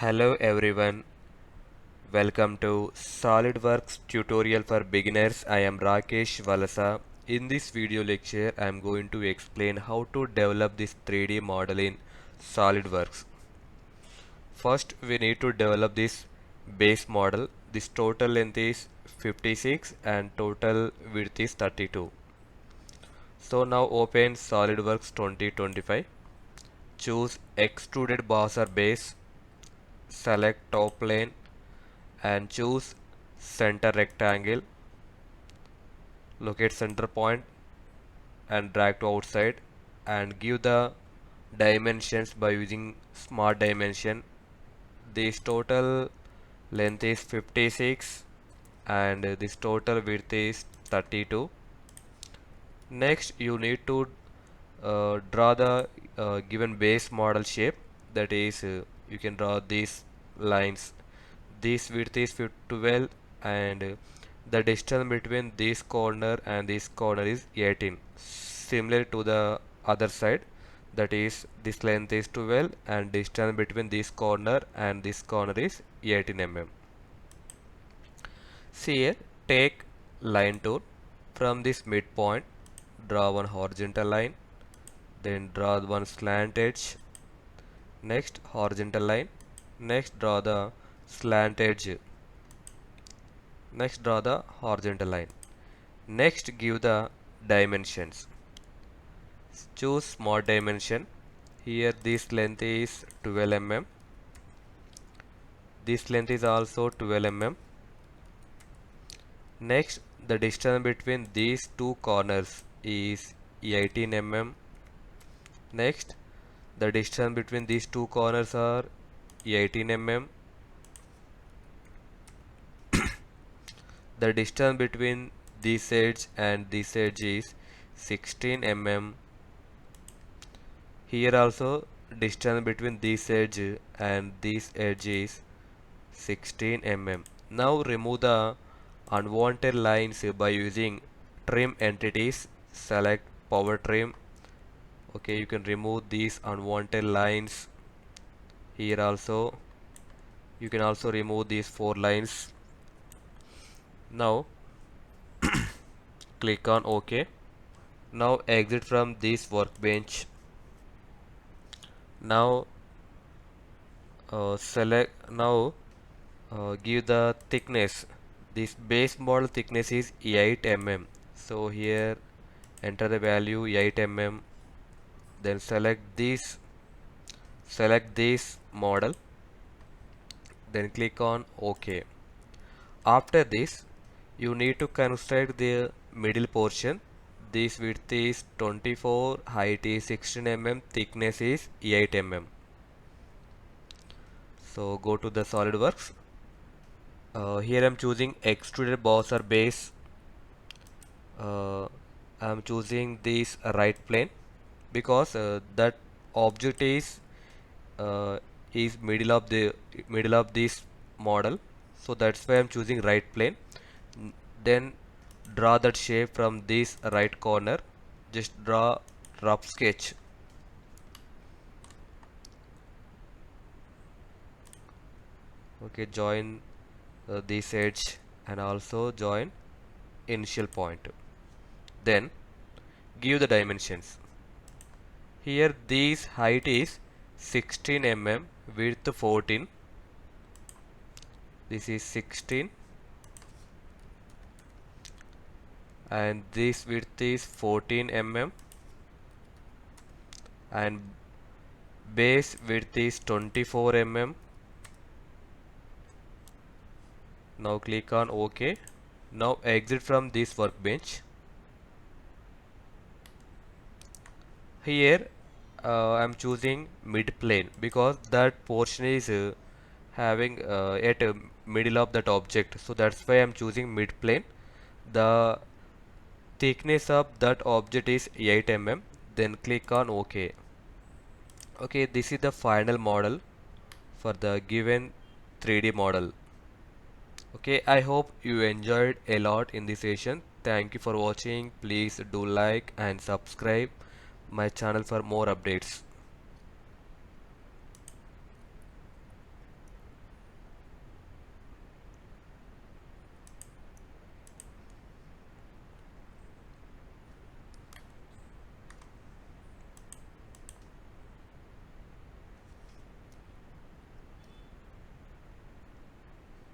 Hello everyone, welcome to SolidWorks tutorial for beginners. I am Rakesh VALASA. In this video lecture, I am going to explain how to develop this 3D model in SolidWorks. First, we need to develop this base model. This total length is 56 and total width is 32. So now open SolidWorks 2025. Choose extruded bars or base. Select top plane and choose center rectangle, locate center point and drag to outside and give the dimensions by using smart dimension. This total length is 56 and this total width is 32. Next you need to draw the given base model shape, that is you can draw these lines. This width is 12 and the distance between this corner and this corner is 18, similar to the other side, that is this length is 12 and distance between this corner and this corner is 18 mm. See here, take line tool. From this midpoint draw one horizontal line, then draw one slant edge, next horizontal line, next draw the slant edge, next draw the horizontal line, next give the dimensions. Choose small dimension. Here this length is 12 mm, this length is also 12 mm. Next the distance between these two corners is 18 mm. Next the distance between these two corners are 18 mm. The distance between this edge and this edge is 16 mm. Here also distance between this edge and this edge is 16 mm. Now remove the unwanted lines by using trim entities. Select power trim. Okay, you can remove these unwanted lines. Here also you can also remove these 4 lines. Now click on OK. Now exit from this workbench. Now give the thickness. This base model thickness is 8 mm. So here enter the value 8 mm. Then select this model. Then click on OK. After this, you need to construct the middle portion. This width is 24, height is 16 mm, thickness is 8 mm. So go to the SolidWorks. Here I am choosing extruded bars or base. I am choosing this right plane because that object is middle of this model, so that's why I'm choosing right plane. Then draw that shape from this right corner. Just draw rough sketch. Okay, join this edge and also join initial point. Then give the dimensions. Here this height is 16 mm, width 14. This is 16 and this width is 14 mm and base width is 24 mm. Now click on OK. Now exit from this workbench. Here I am choosing mid plane because that portion is having at middle of that object, so that's why I am choosing mid plane. The thickness of that object is 8 mm. Then click on OK. Okay, this is the final model for the given 3D model. Okay, I hope you enjoyed a lot in this session. Thank you for watching. Please do like and subscribe my channel for more updates.